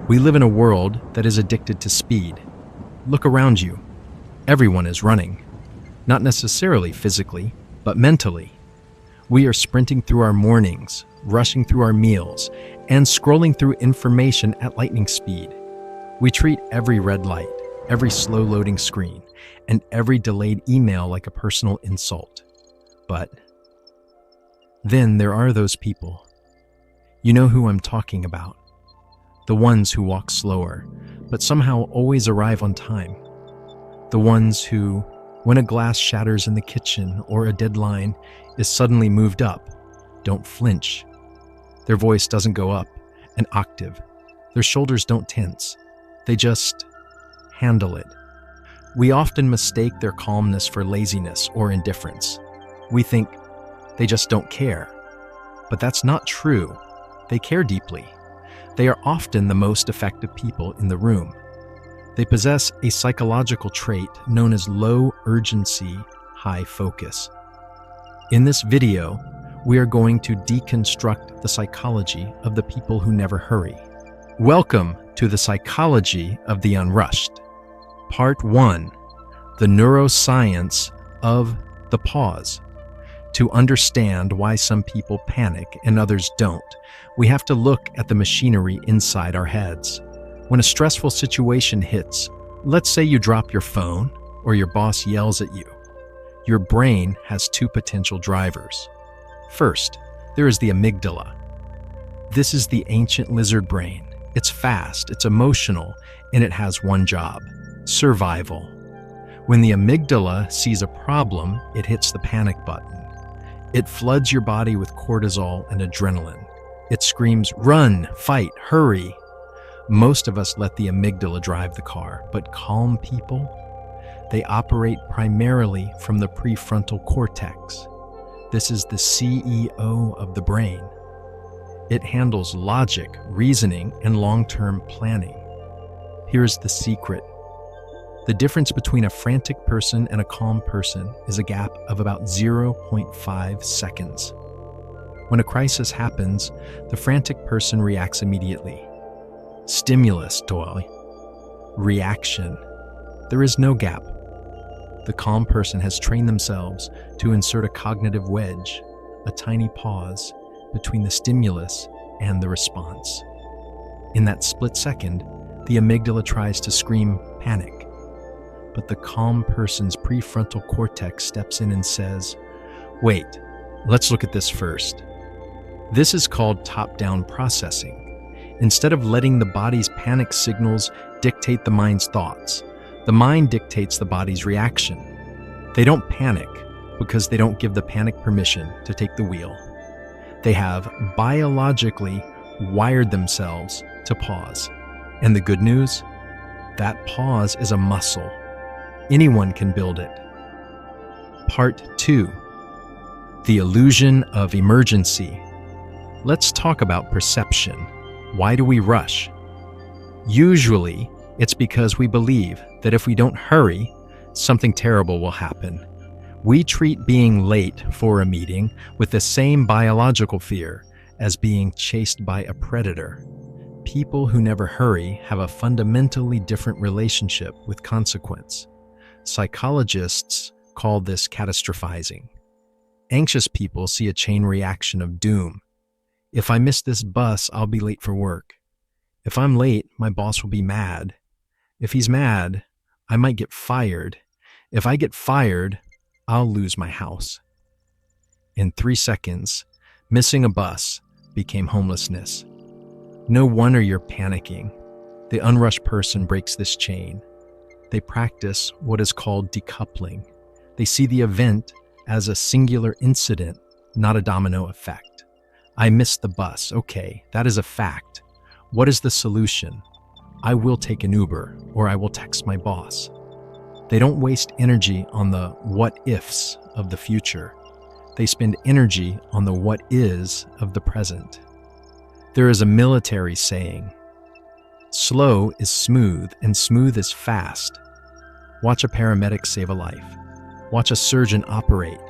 We live in a world that is addicted to speed. Look around you. Everyone is running. Not necessarily physically, but mentally. We are sprinting through our mornings, rushing through our meals, and scrolling through information at lightning speed. We treat every red light, every slow-loading screen, and every delayed email like a personal insult. But then there are those people. You know who I'm talking about. The ones who walk slower, but somehow always arrive on time. The ones who, when a glass shatters in the kitchen or a deadline is suddenly moved up, don't flinch. Their voice doesn't go up an octave. Their shoulders don't tense. They just handle it. We often mistake their calmness for laziness or indifference. We think they just don't care. But that's not true. They care deeply. They are often the most effective people in the room. They possess a psychological trait known as low urgency, high focus. In this video, we are going to deconstruct the psychology of the people who never hurry. Welcome to the Psychology of the Unrushed. Part 1, the neuroscience of the pause. To understand why some people panic and others don't, we have to look at the machinery inside our heads. When a stressful situation hits, let's say you drop your phone or your boss yells at you, your brain has two potential drivers. First, there is the amygdala. This is the ancient lizard brain. It's fast, it's emotional, and it has one job: survival. When the amygdala sees a problem, it hits the panic button. It floods your body with cortisol and adrenaline. It screams, run, fight, hurry. Most of us let the amygdala drive the car, but calm people, they operate primarily from the prefrontal cortex. This is the CEO of the brain. It handles logic, reasoning, and long-term planning. Here's the secret. The difference between a frantic person and a calm person is a gap of about 0.5 seconds. When a crisis happens, the frantic person reacts immediately. Stimulus, toy. Reaction. There is no gap. The calm person has trained themselves to insert a cognitive wedge, a tiny pause, between the stimulus and the response. In that split second, the amygdala tries to scream panic. But the calm person's prefrontal cortex steps in and says, wait, let's look at this first. This is called top-down processing. Instead of letting the body's panic signals dictate the mind's thoughts, the mind dictates the body's reaction. They don't panic because they don't give the panic permission to take the wheel. They have biologically wired themselves to pause. And the good news? That pause is a muscle. Anyone can build it. Part 2, the illusion of emergency. Let's talk about perception. Why do we rush? Usually, it's because we believe that if we don't hurry, something terrible will happen. We treat being late for a meeting with the same biological fear as being chased by a predator. People who never hurry have a fundamentally different relationship with consequence. Psychologists call this catastrophizing. Anxious people see a chain reaction of doom. If I miss this bus, I'll be late for work. If I'm late, my boss will be mad. If he's mad, I might get fired. If I get fired, I'll lose my house. In 3 seconds, missing a bus became homelessness. No wonder you're panicking. The unrushed person breaks this chain. They practice what is called decoupling. They see the event as a singular incident, not a domino effect. I missed the bus. Okay, that is a fact. What is the solution? I will take an Uber, or I will text my boss. They don't waste energy on the what-ifs of the future. They spend energy on the what-is of the present. There is a military saying, slow is smooth and smooth is fast. Watch a paramedic save a life. Watch a surgeon operate.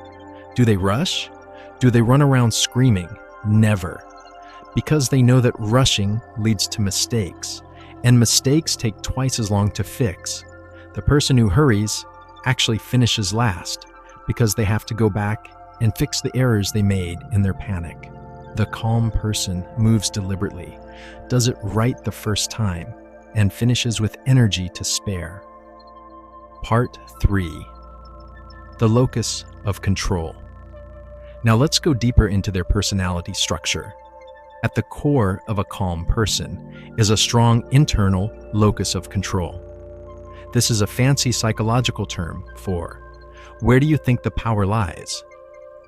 Do they rush? Do they run around screaming? Never. Because they know that rushing leads to mistakes, and mistakes take twice as long to fix. The person who hurries actually finishes last because they have to go back and fix the errors they made in their panic. The calm person moves deliberately, does it right the first time, and finishes with energy to spare. Part 3. The locus of control. Now let's go deeper into their personality structure. At the core of a calm person is a strong internal locus of control. This is a fancy psychological term for where do you think the power lies?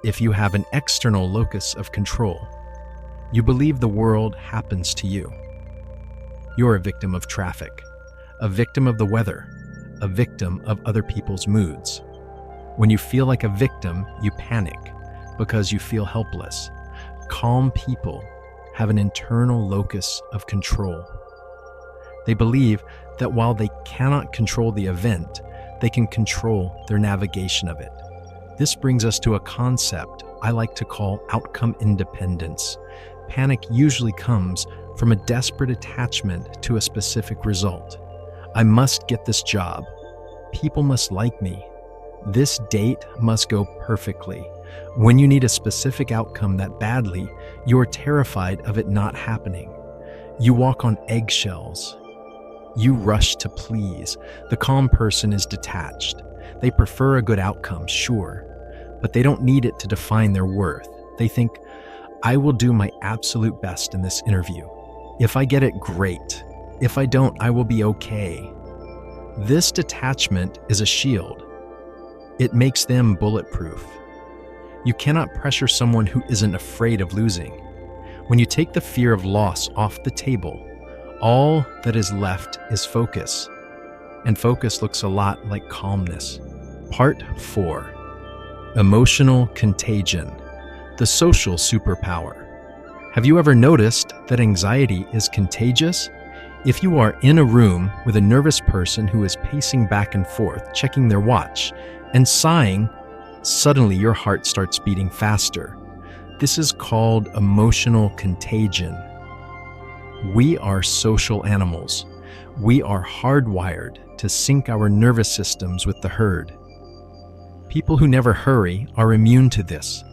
If you have an external locus of control, you believe the world happens to you. You're a victim of traffic, a victim of the weather, a victim of other people's moods. When you feel like a victim, you panic because you feel helpless. Calm people have an internal locus of control. They believe that while they cannot control the event, they can control their navigation of it. This brings us to a concept I like to call outcome independence. Panic usually comes from a desperate attachment to a specific result. I must get this job. People must like me. This date must go perfectly. When you need a specific outcome that badly, you're terrified of it not happening. You walk on eggshells. You rush to please. The calm person is detached. They prefer a good outcome, sure, but they don't need it to define their worth. They think, I will do my absolute best in this interview. If I get it, great. If I don't, I will be okay. This detachment is a shield. It makes them bulletproof. You cannot pressure someone who isn't afraid of losing. When you take the fear of loss off the table, all that is left is focus. And focus looks a lot like calmness. Part 4. Emotional contagion. The social superpower. Have you ever noticed that anxiety is contagious? If you are in a room with a nervous person who is pacing back and forth, checking their watch, and sighing, suddenly your heart starts beating faster. This is called emotional contagion. We are social animals. We are hardwired to sync our nervous systems with the herd. People who never hurry are immune to this.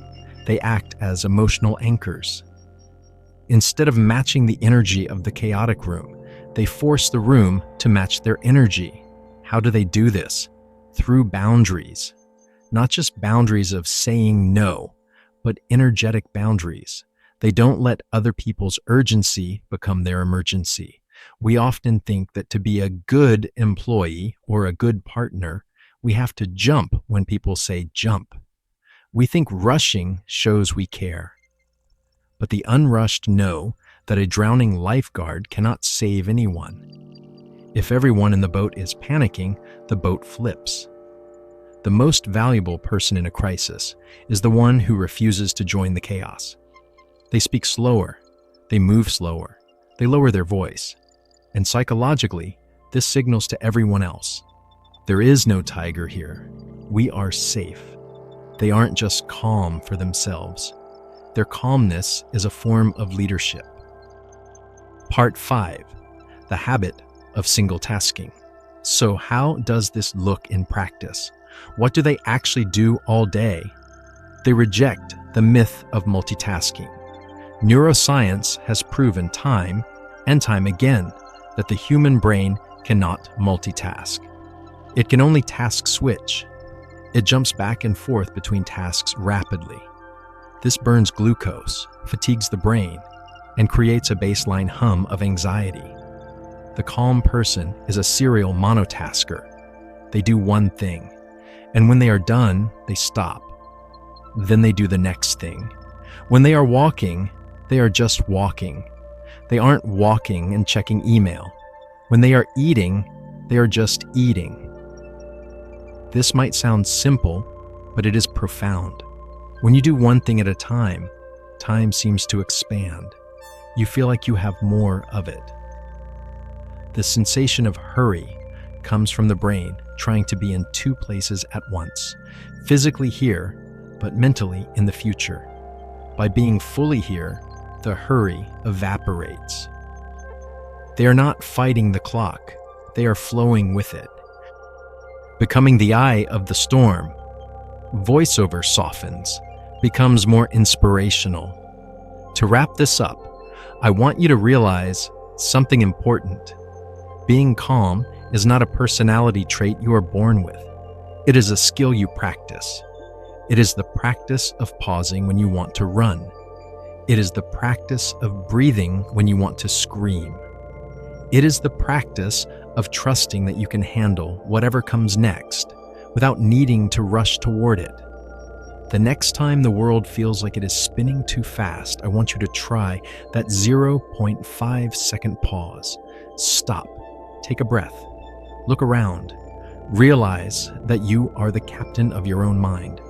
They act as emotional anchors. Instead of matching the energy of the chaotic room, they force the room to match their energy. How do they do this? Through boundaries. Not just boundaries of saying no, but energetic boundaries. They don't let other people's urgency become their emergency. We often think that to be a good employee or a good partner, we have to jump when people say jump. We think rushing shows we care. But the unrushed know that a drowning lifeguard cannot save anyone. If everyone in the boat is panicking, the boat flips. The most valuable person in a crisis is the one who refuses to join the chaos. They speak slower, they move slower, they lower their voice, and psychologically, this signals to everyone else. There is no tiger here. We are safe. They aren't just calm for themselves. Their calmness is a form of leadership. Part 5. The habit of single tasking. So how does this look in practice? What do they actually do all day? They reject the myth of multitasking. Neuroscience has proven time and time again that the human brain cannot multitask. It can only task switch. It jumps back and forth between tasks rapidly. This burns glucose, fatigues the brain, and creates a baseline hum of anxiety. The calm person is a serial monotasker. They do one thing, and when they are done, they stop. Then they do the next thing. When they are walking, they are just walking. They aren't walking and checking email. When they are eating, they are just eating. This might sound simple, but it is profound. When you do one thing at a time, time seems to expand. You feel like you have more of it. The sensation of hurry comes from the brain trying to be in two places at once, physically here, but mentally in the future. By being fully here, the hurry evaporates. They are not fighting the clock, they are flowing with it. Becoming the eye of the storm, voiceover softens, becomes more inspirational. To wrap this up, I want you to realize something important. Being calm is not a personality trait you are born with. It is a skill you practice. It is the practice of pausing when you want to run. It is the practice of breathing when you want to scream. It is the practice of trusting that you can handle whatever comes next without needing to rush toward it. The next time the world feels like it is spinning too fast, I want you to try that 0.5-second pause. Stop. Take a breath. Look around. Realize that you are the captain of your own mind.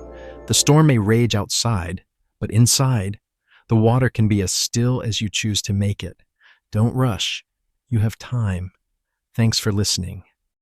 The storm may rage outside, but inside, the water can be as still as you choose to make it. Don't rush. You have time. Thanks for listening.